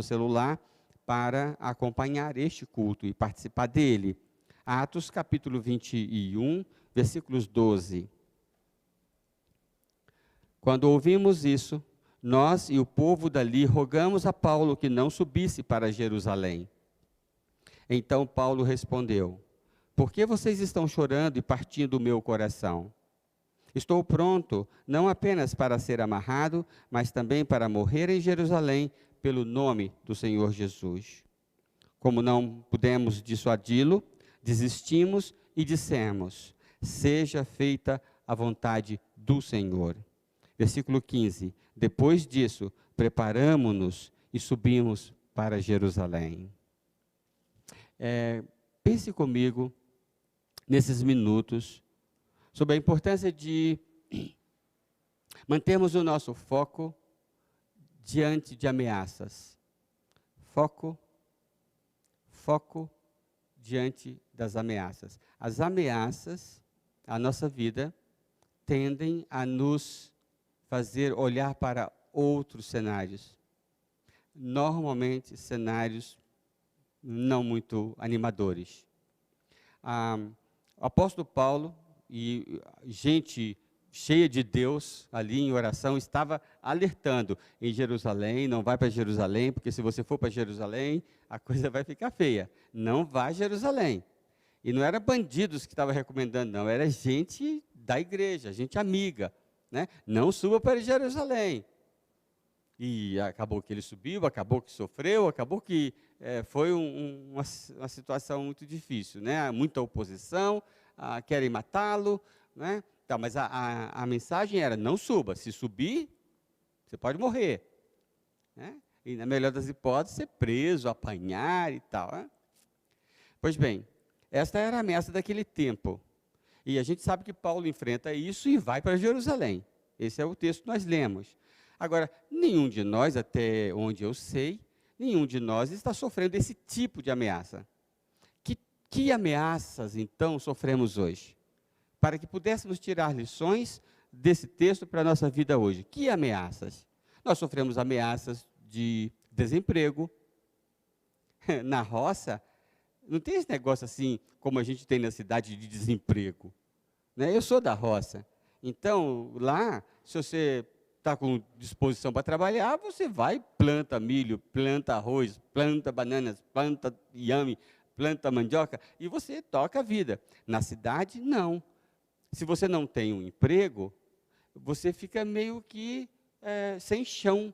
o celular para acompanhar este culto e participar dele. Atos capítulo 21, versículos 12. Quando ouvimos isso, nós e o povo dali rogamos a Paulo que não subisse para Jerusalém. Então Paulo respondeu: por que vocês estão chorando e partindo o meu coração? Estou pronto, não apenas para ser amarrado, mas também para morrer em Jerusalém, pelo nome do Senhor Jesus. Como não pudemos dissuadi-lo, desistimos e dissemos: seja feita a vontade do Senhor. Versículo 15. Depois disso, preparamo-nos e subimos para Jerusalém. Pense comigo, nesses minutos, sobre a importância de mantermos o nosso foco diante de ameaças. Foco diante das ameaças. As ameaças, à nossa vida, tendem a nos fazer olhar para outros cenários. Normalmente, cenários não muito animadores. O apóstolo Paulo e gente cheia de Deus ali em oração estava alertando: em Jerusalém, não vai para Jerusalém, porque se você for para Jerusalém, a coisa vai ficar feia. Não vá a Jerusalém. E não era bandidos que estavam recomendando, não, era gente da igreja, gente amiga, né? Não suba para Jerusalém. E acabou que ele subiu, acabou que sofreu, acabou que foi uma situação muito difícil, né? Muita oposição, querem matá-lo, né? Tá, mas a mensagem era: não suba, se subir, você pode morrer, né? E na melhor das hipóteses, ser preso, apanhar e tal, né? Pois bem, esta era a ameaça daquele tempo. E a gente sabe que Paulo enfrenta isso e vai para Jerusalém. Esse é o texto que nós lemos. Agora, nenhum de nós, até onde eu sei, nenhum de nós está sofrendo esse tipo de ameaça. Que ameaças, então, sofremos hoje? Para que pudéssemos tirar lições desse texto para a nossa vida hoje. Que ameaças? Nós sofremos ameaças de desemprego. Na roça, não tem esse negócio assim, como a gente tem na cidade, de desemprego, né? Eu sou da roça. Então, lá, se você está com disposição para trabalhar, você vai, planta milho, planta arroz, planta bananas, planta inhame, planta mandioca, e você toca a vida. Na cidade, não. Se você não tem um emprego, você fica meio que sem chão,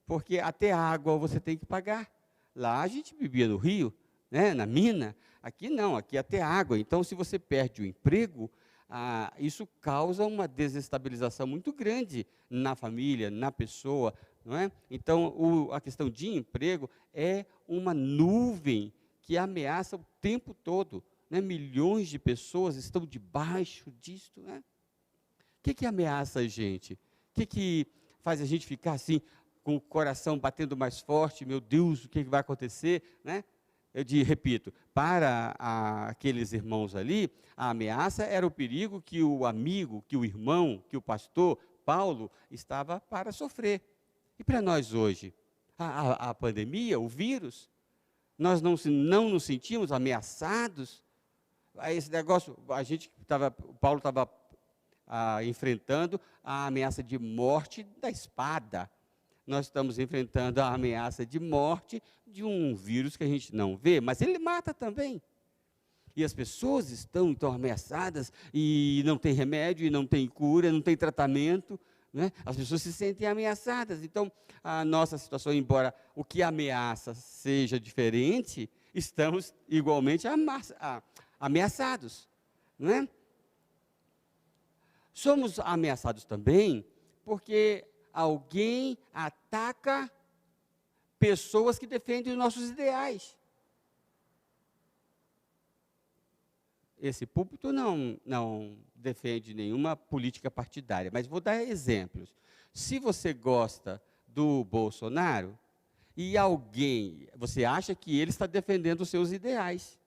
porque até água você tem que pagar. Lá a gente bebia no rio, né, na mina. Aqui não, aqui até água. Então, se você perde o emprego, isso causa uma desestabilização muito grande na família, na pessoa, não é? Então, a questão de emprego é uma nuvem que ameaça o tempo todo, né? Milhões de pessoas estão debaixo disto, né? O que ameaça a gente? O que faz a gente ficar assim, com o coração batendo mais forte? Meu Deus, o que vai acontecer, né? Repito, para aqueles irmãos ali, a ameaça era o perigo que o amigo, que o irmão, que o pastor Paulo estava para sofrer. E para nós hoje? A pandemia, o vírus, nós não nos sentimos ameaçados? Esse negócio, Paulo estava enfrentando a ameaça de morte da espada. Nós estamos enfrentando a ameaça de morte de um vírus que a gente não vê, mas ele mata também. E as pessoas estão, então, ameaçadas, e não tem remédio, e não tem cura, não tem tratamento, né? As pessoas se sentem ameaçadas. Então, a nossa situação, embora o que ameaça seja diferente, estamos igualmente ameaçados, né? Somos ameaçados também porque alguém ataca pessoas que defendem os nossos ideais. Esse púlpito não defende nenhuma política partidária, mas vou dar exemplos. Se você gosta do Bolsonaro e você acha que ele está defendendo os seus ideais.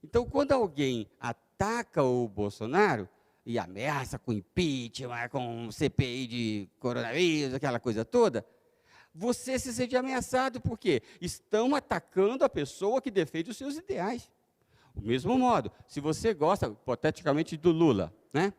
Então, quando alguém ataca o Bolsonaro e ameaça com impeachment, com CPI de coronavírus, aquela coisa toda, você se sente ameaçado, por quê? Estão atacando a pessoa que defende os seus ideais. Do mesmo modo, se você gosta, hipoteticamente, do Lula, né?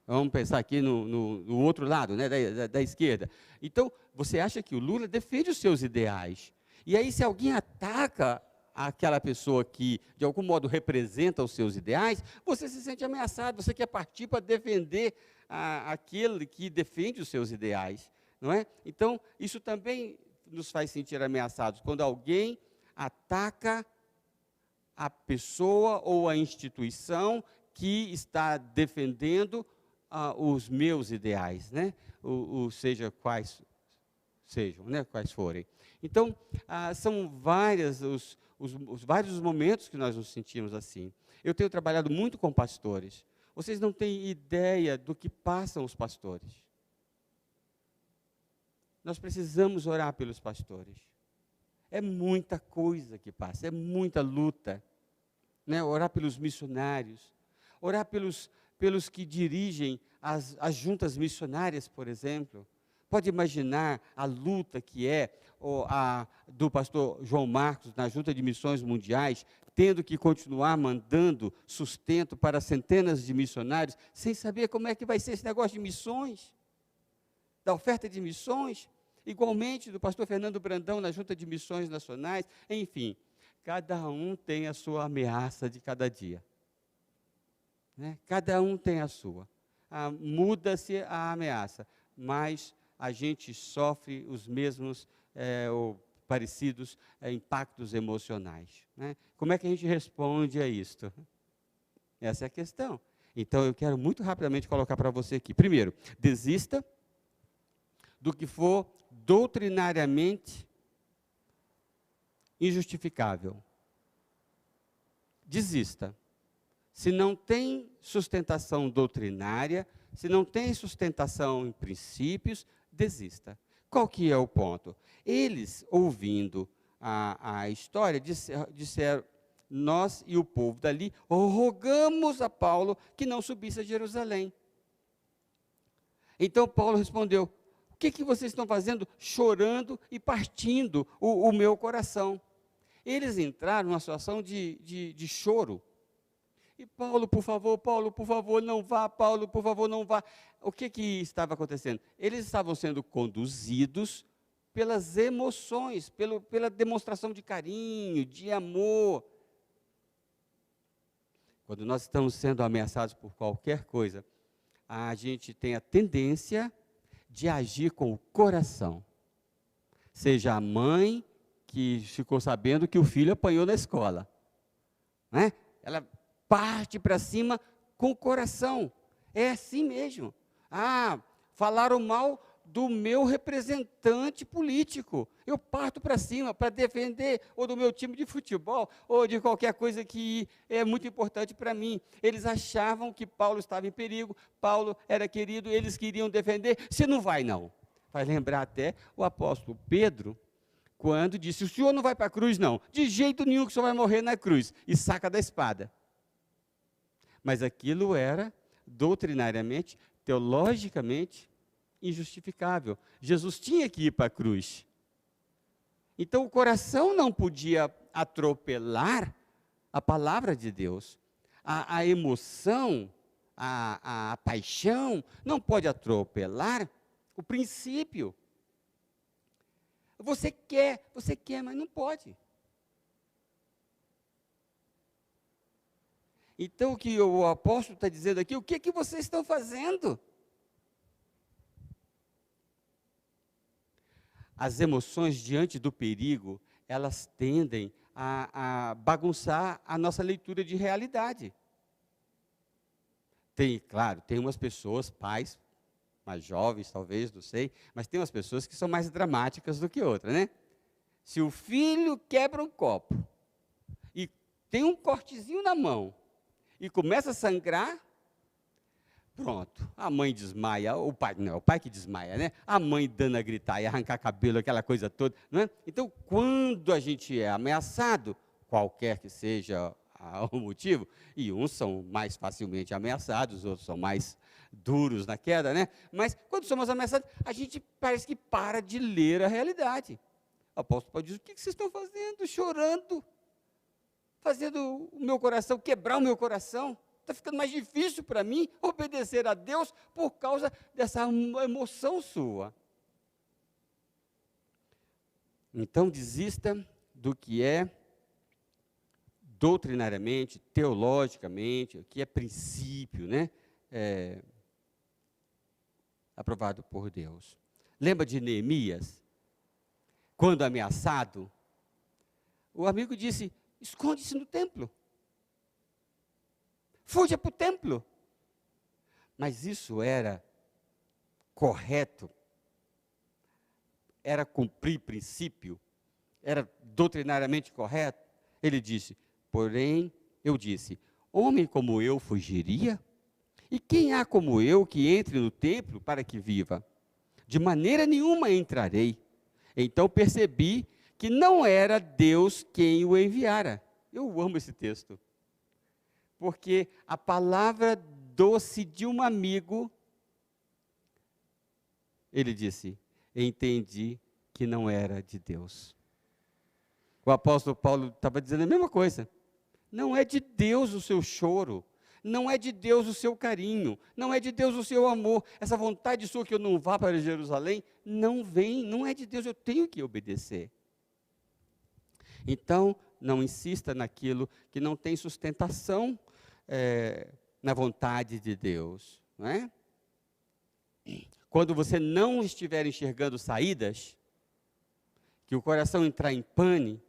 Vamos pensar aqui no outro lado, né, da esquerda. Então, você acha que o Lula defende os seus ideais. E aí, se alguém ataca aquela pessoa que, de algum modo, representa os seus ideais, você se sente ameaçado, você quer partir para defender aquele que defende os seus ideais, não é? Então, isso também nos faz sentir ameaçados, quando alguém ataca a pessoa ou a instituição que está defendendo os meus ideais, né? Seja quais sejam, né? Quais forem. Então, são os vários momentos que nós nos sentimos assim. Eu tenho trabalhado muito com pastores. Vocês não têm ideia do que passam os pastores. Nós precisamos orar pelos pastores. É muita coisa que passa, é muita luta, né? Orar pelos missionários, orar pelos que dirigem as juntas missionárias, por exemplo. Pode imaginar a luta que é do pastor João Marcos na Junta de Missões Mundiais, tendo que continuar mandando sustento para centenas de missionários, sem saber como é que vai ser esse negócio de missões, da oferta de missões. Igualmente do pastor Fernando Brandão na Junta de Missões Nacionais. Enfim, cada um tem a sua ameaça de cada dia. Né? Cada um tem a sua. Muda-se a ameaça, mas a gente sofre os mesmos ou parecidos impactos emocionais. Né? Como é que a gente responde a isto? Essa é a questão. Então, eu quero muito rapidamente colocar para você aqui. Primeiro, desista do que for doutrinariamente injustificável. Desista. Se não tem sustentação doutrinária, se não tem sustentação em princípios, desista. Qual que é o ponto? Eles, ouvindo a história, disseram, nós e o povo dali, rogamos a Paulo que não subisse a Jerusalém. Então Paulo respondeu, o que vocês estão fazendo? Chorando e partindo o meu coração. Eles entraram numa situação de choro. E Paulo, por favor, não vá, Paulo, por favor, não vá. O que estava acontecendo? Eles estavam sendo conduzidos pelas emoções, pela demonstração de carinho, de amor. Quando nós estamos sendo ameaçados por qualquer coisa, a gente tem a tendência de agir com o coração. Seja a mãe que ficou sabendo que o filho apanhou na escola, né? Ela parte para cima com o coração. É assim mesmo. Falaram mal do meu representante político. Eu parto para cima para defender, ou do meu time de futebol, ou de qualquer coisa que é muito importante para mim. Eles achavam que Paulo estava em perigo, Paulo era querido, eles queriam defender. Você não vai, não. Vai lembrar até o apóstolo Pedro, quando disse, o senhor não vai para a cruz, não. De jeito nenhum que o senhor vai morrer na cruz. E saca da espada. Mas aquilo era doutrinariamente, teologicamente, injustificável. Jesus tinha que ir para a cruz. Então, o coração não podia atropelar a palavra de Deus. A emoção, a paixão, não pode atropelar o princípio. Você quer, mas não pode. Então, o que o apóstolo está dizendo aqui, o que vocês estão fazendo? As emoções diante do perigo, elas tendem a bagunçar a nossa leitura de realidade. Claro, tem umas pessoas, pais, mais jovens talvez, não sei, mas tem umas pessoas que são mais dramáticas do que outras, né? Se o filho quebra um copo e tem um cortezinho na mão, e começa a sangrar, pronto, a mãe desmaia, o pai, não, é o pai que desmaia, né? A mãe dando a gritar e arrancar cabelo, aquela coisa toda, né? Então, quando a gente é ameaçado, qualquer que seja o motivo, e uns são mais facilmente ameaçados, outros são mais duros na queda, né? Mas quando somos ameaçados, a gente parece que para de ler a realidade. O apóstolo Paulo diz: o que vocês estão fazendo? Chorando, fazendo o meu coração, quebrar o meu coração. Está ficando mais difícil para mim obedecer a Deus por causa dessa emoção sua. Então, desista do que é doutrinariamente, teologicamente, o que é princípio, né? Aprovado por Deus. Lembra de Neemias? Quando ameaçado, o amigo disse: esconde-se no templo. Fuja para o templo. Mas isso era correto? Era cumprir princípio? Era doutrinariamente correto? Ele disse: porém, eu disse, homem como eu fugiria? E quem há como eu que entre no templo para que viva? De maneira nenhuma entrarei. Então percebi que não era Deus quem o enviara. Eu amo esse texto. Porque a palavra doce de um amigo, ele disse: entendi que não era de Deus. O apóstolo Paulo estava dizendo a mesma coisa. Não é de Deus o seu choro, não é de Deus o seu carinho, não é de Deus o seu amor. Essa vontade sua que eu não vá para Jerusalém, não vem, não é de Deus, eu tenho que obedecer. Então, não insista naquilo que não tem sustentação na vontade de Deus, não é? Quando você não estiver enxergando saídas, que o coração entrar em pane,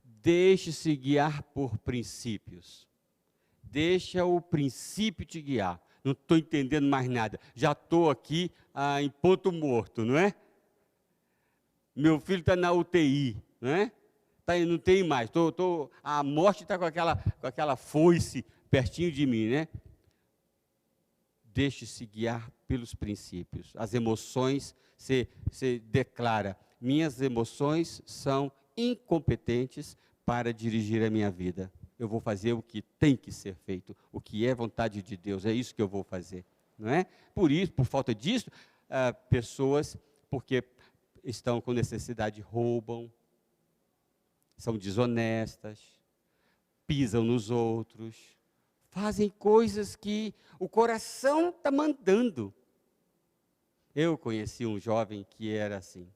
deixe-se guiar por princípios. Deixa o princípio te guiar. Não estou entendendo mais nada. Já estou aqui em ponto morto, não é? Meu filho está na UTI, não é? Não tem mais. A morte está com aquela foice pertinho de mim, né? Deixe-se guiar pelos princípios. As emoções, você declara: minhas emoções são incompetentes para dirigir a minha vida. Eu vou fazer o que tem que ser feito, o que é vontade de Deus, é isso que eu vou fazer, não é? Por isso, por falta disso, pessoas, porque estão com necessidade, roubam, são desonestas, pisam nos outros, fazem coisas que o coração está mandando. Eu conheci um jovem que era assim,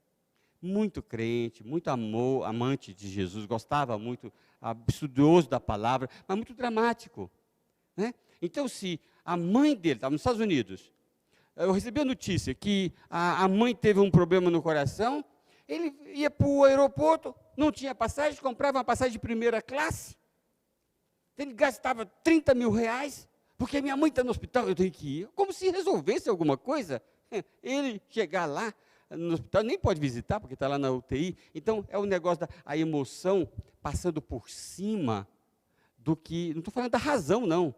muito crente, muito amante de Jesus, gostava muito, estudioso da palavra, mas muito dramático, né? Então, se a mãe dele estava nos Estados Unidos, eu recebi a notícia que a mãe teve um problema no coração, ele ia para o aeroporto, não tinha passagem, comprava uma passagem de primeira classe, ele gastava 30 mil reais, porque minha mãe está no hospital, eu tenho que ir, como se resolvesse alguma coisa. Ele chegar lá no hospital, nem pode visitar, porque está lá na UTI. Então, é o negócio a emoção passando por cima do que, não estou falando da razão, não,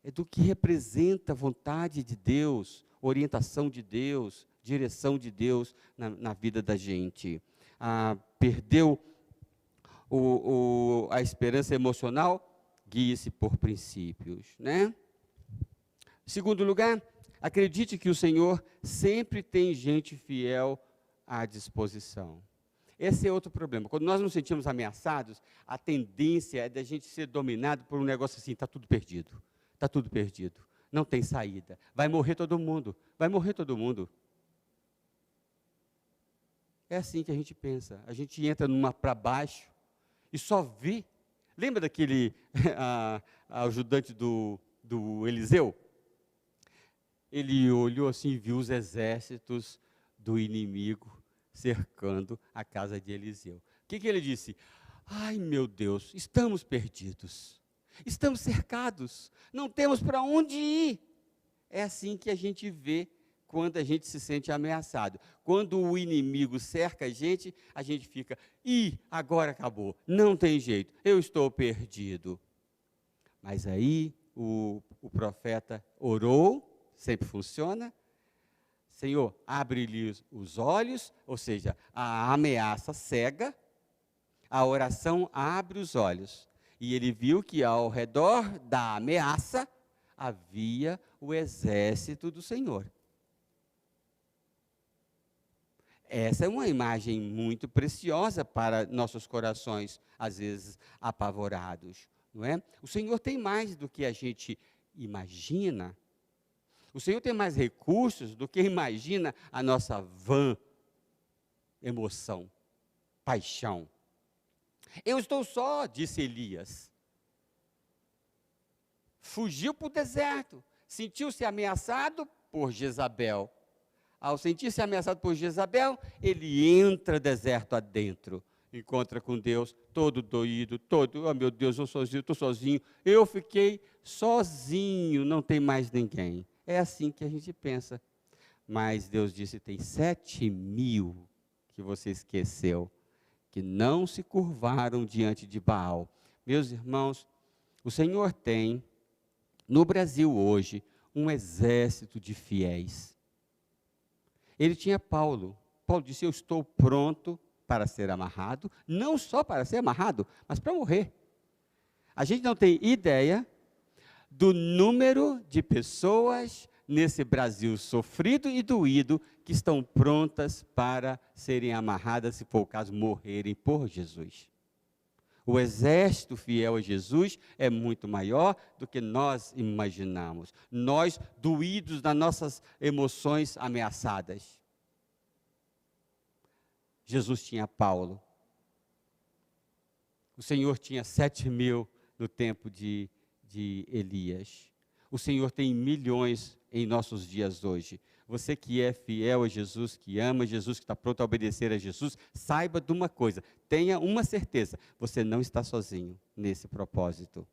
é do que representa a vontade de Deus, orientação de Deus, direção de Deus na vida da gente. Perdeu a esperança emocional, guie-se por princípios, né? Segundo lugar, acredite que o Senhor sempre tem gente fiel à disposição. Esse é outro problema. Quando nós nos sentimos ameaçados, a tendência é da gente ser dominado por um negócio assim: está tudo perdido, não tem saída, vai morrer todo mundo. É assim que a gente pensa, a gente entra para baixo e só vê. Lembra daquele ajudante do Eliseu? Ele olhou assim e viu os exércitos do inimigo cercando a casa de Eliseu. O que ele disse? Ai, meu Deus, estamos perdidos, estamos cercados, não temos para onde ir. É assim que a gente vê quando a gente se sente ameaçado. Quando o inimigo cerca a gente fica: agora acabou, não tem jeito, eu estou perdido. Mas aí o profeta orou, sempre funciona: Senhor, abre-lhe os olhos, ou seja, a ameaça cega, a oração abre os olhos. E ele viu que ao redor da ameaça havia o exército do Senhor. Essa é uma imagem muito preciosa para nossos corações, às vezes apavorados, não é? O Senhor tem mais do que a gente imagina. O Senhor tem mais recursos do que imagina a nossa vã emoção, paixão. Eu estou só, disse Elias. Fugiu para o deserto, sentiu-se ameaçado por Jezabel. Ao sentir-se ameaçado por Jezabel, ele entra deserto adentro, encontra com Deus, todo doído, oh meu Deus, eu estou sozinho, eu fiquei sozinho, não tem mais ninguém. É assim que a gente pensa. Mas Deus disse, tem 7.000 que você esqueceu, que não se curvaram diante de Baal. Meus irmãos, o Senhor tem, no Brasil hoje, um exército de fiéis. Ele tinha Paulo. Paulo disse, eu estou pronto para ser amarrado, não só para ser amarrado, mas para morrer. A gente não tem ideia do número de pessoas nesse Brasil sofrido e doído que estão prontas para serem amarradas, se for o caso, morrerem por Jesus. O exército fiel a Jesus é muito maior do que nós imaginamos. Nós, doídos das nossas emoções ameaçadas. Jesus tinha Paulo. O Senhor tinha 7.000 no tempo de Elias. O Senhor tem milhões em nossos dias hoje. Você que é fiel a Jesus, que ama Jesus, que está pronto a obedecer a Jesus, saiba de uma coisa, tenha uma certeza, você não está sozinho nesse propósito.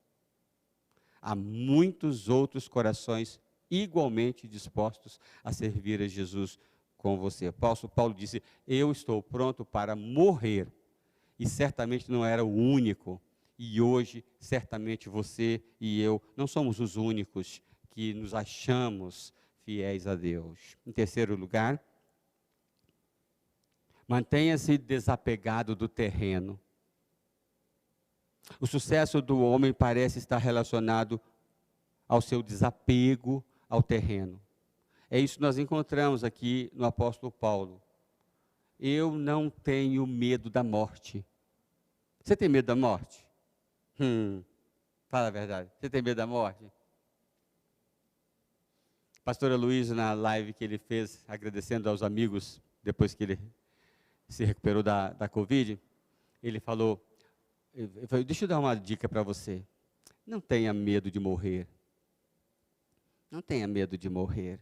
Há muitos outros corações igualmente dispostos a servir a Jesus com você. O apóstolo Paulo disse, eu estou pronto para morrer. E certamente não era o único. E hoje, certamente você e eu não somos os únicos que nos achamos fiéis a Deus. Em terceiro lugar, mantenha-se desapegado do terreno. O sucesso do homem parece estar relacionado ao seu desapego ao terreno. É isso que nós encontramos aqui no apóstolo Paulo. Eu não tenho medo da morte. Você tem medo da morte? Fala a verdade. Você tem medo da morte? Pastor Luiz, na live que ele fez, agradecendo aos amigos, depois que ele se recuperou da Covid, ele falou, deixa eu dar uma dica para você. Não tenha medo de morrer. Não tenha medo de morrer.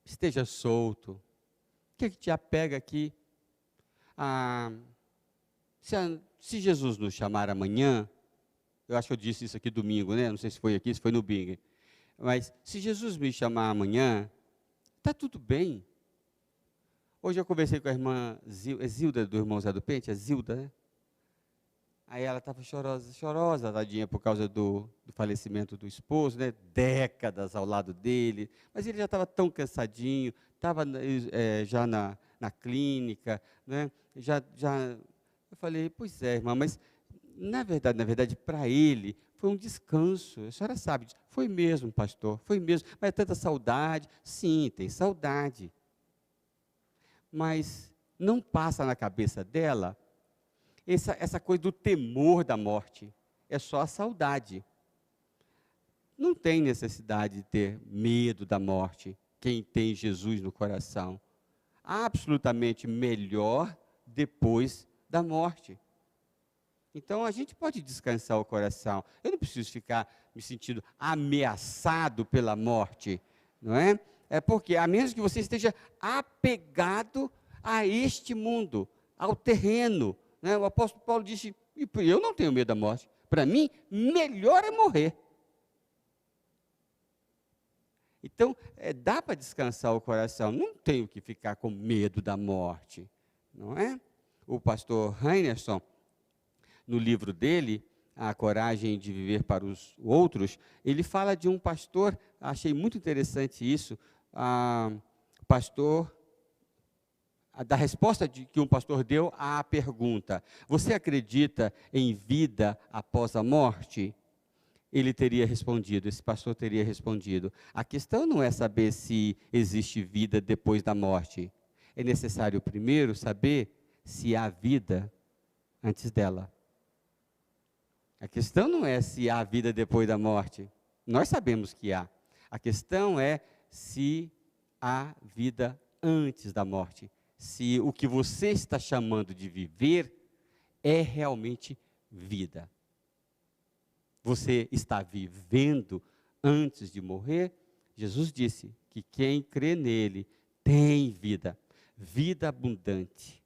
Esteja solto. O que é que te apega aqui? Se Jesus nos chamar amanhã, eu acho que eu disse isso aqui domingo, né? Não sei se foi aqui, se foi no Bing. Mas se Jesus me chamar amanhã, está tudo bem. Hoje eu conversei com a irmã Zilda, do irmão Zé do Pente, a Zilda, né? Aí ela estava chorosa, tadinha, por causa do falecimento do esposo, né? Décadas ao lado dele. Mas ele já estava tão cansadinho, estava já na clínica, né? Eu falei, pois é, irmã, mas na verdade, para ele, foi um descanso. A senhora sabe, foi mesmo, pastor, foi mesmo. Mas é tanta saudade. Sim, tem saudade. Mas não passa na cabeça dela essa coisa do temor da morte. É só a saudade. Não tem necessidade de ter medo da morte, quem tem Jesus no coração. Absolutamente melhor depois da morte. Então, a gente pode descansar o coração. Eu não preciso ficar me sentindo ameaçado pela morte, não é? É porque, a menos que você esteja apegado a este mundo, ao terreno, né? O apóstolo Paulo disse, eu não tenho medo da morte. Para mim, melhor é morrer. Então, dá para descansar o coração. Não tenho que ficar com medo da morte, não é? O pastor Heinerson, no livro dele, A Coragem de Viver para os Outros, ele fala de um pastor, achei muito interessante isso, da resposta que um pastor deu à pergunta, você acredita em vida após a morte? ele teria respondido, esse pastor teria respondido: a questão não é saber se existe vida depois da morte. É necessário primeiro saber se há vida antes dela. A questão não é se há vida depois da morte. Nós sabemos que há. A questão é se há vida antes da morte. Se o que você está chamando de viver é realmente vida. Você está vivendo antes de morrer? Jesus disse que quem crê nele tem vida, vida abundante,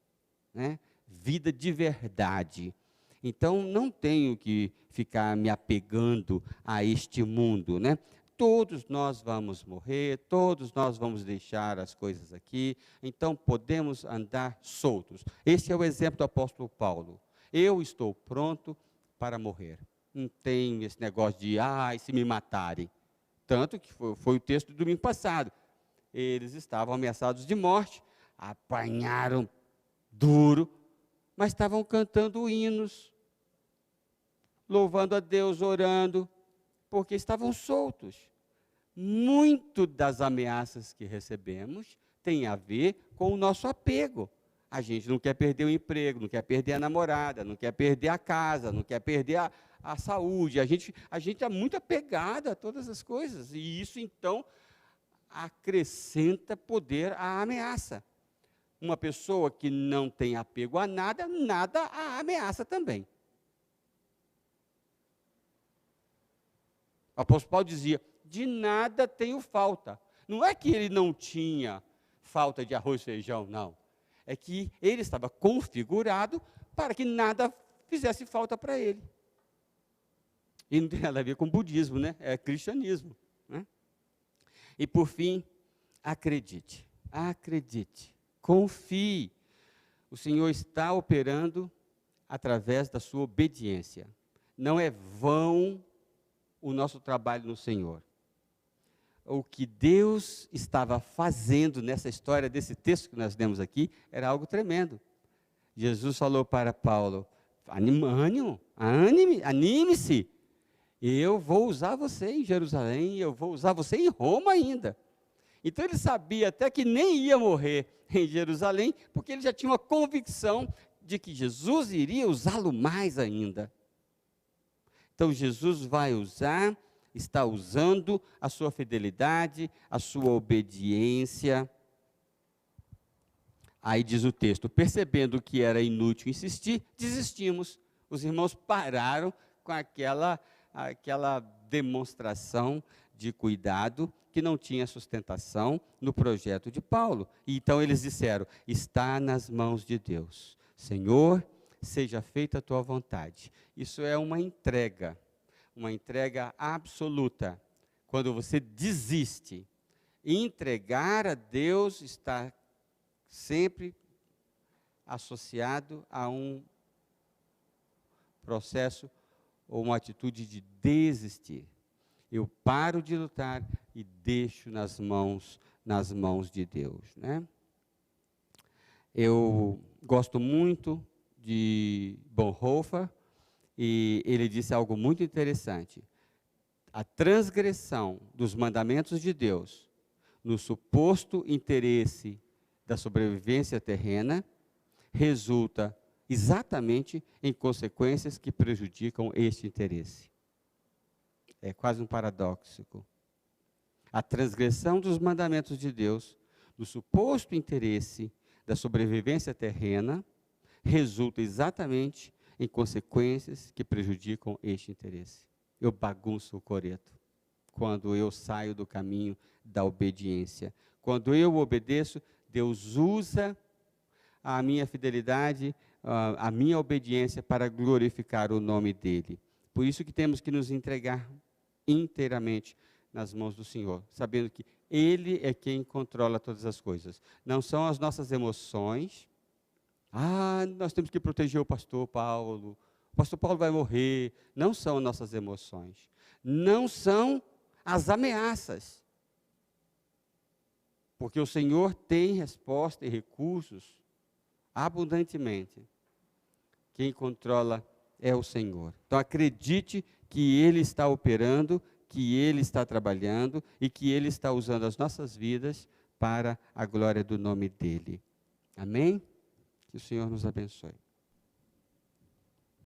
né? Vida de verdade. Então, não tenho que ficar me apegando a este mundo, né? Todos nós vamos morrer, todos nós vamos deixar as coisas aqui, então podemos andar soltos. Esse é o exemplo do apóstolo Paulo. Eu estou pronto para morrer. Não tem esse negócio de, se me matarem. Tanto que foi o texto do domingo passado. Eles estavam ameaçados de morte, apanharam duro, mas estavam cantando hinos, louvando a Deus, orando, porque estavam soltos. Muito das ameaças que recebemos tem a ver com o nosso apego. A gente não quer perder o emprego, não quer perder a namorada, não quer perder a casa, não quer perder a saúde. A gente é muito apegado a todas as coisas. E isso, então, acrescenta poder à ameaça. Uma pessoa que não tem apego a nada, nada a ameaça também. O apóstolo Paulo dizia: de nada tenho falta. Não é que ele não tinha falta de arroz e feijão, não. É que ele estava configurado para que nada fizesse falta para ele. E não tem nada a ver com budismo, né? É cristianismo, né? E por fim, acredite, confie. O Senhor está operando através da sua obediência. Não é vão o nosso trabalho no Senhor. O que Deus estava fazendo nessa história, desse texto que nós lemos aqui, era algo tremendo. Jesus falou para Paulo: anime-se, eu vou usar você em Jerusalém, eu vou usar você em Roma ainda. Então ele sabia até que nem ia morrer em Jerusalém, porque ele já tinha uma convicção de que Jesus iria usá-lo mais ainda. Então Jesus vai usar, está usando a sua fidelidade, a sua obediência. Aí diz o texto: percebendo que era inútil insistir, desistimos. Os irmãos pararam com aquela demonstração de cuidado que não tinha sustentação no projeto de Paulo. E então eles disseram: está nas mãos de Deus. Senhor, seja feita a tua vontade. Isso é uma entrega absoluta. Quando você desiste, entregar a Deus está sempre associado a um processo ou uma atitude de desistir. Eu paro de lutar e deixo nas mãos de Deus, né? Eu gosto muito de Bonhoeffer, e ele disse algo muito interessante: a transgressão dos mandamentos de Deus no suposto interesse da sobrevivência terrena resulta exatamente em consequências que prejudicam este interesse. É quase um paradoxo. A transgressão dos mandamentos de Deus no suposto interesse da sobrevivência terrena resulta exatamente em consequências que prejudicam este interesse. Eu bagunço o coreto quando eu saio do caminho da obediência. Quando eu obedeço, Deus usa a minha fidelidade, a minha obediência para glorificar o nome dEle. Por isso que temos que nos entregar inteiramente nas mãos do Senhor, sabendo que Ele é quem controla todas as coisas. Não são as nossas emoções. Nós temos que proteger o pastor Paulo. O pastor Paulo vai morrer. Não são nossas emoções. Não são as ameaças. Porque o Senhor tem resposta e recursos abundantemente. Quem controla é o Senhor. Então acredite que Ele está operando, que Ele está trabalhando e que Ele está usando as nossas vidas para a glória do nome dEle. Amém? Que o Senhor nos abençoe.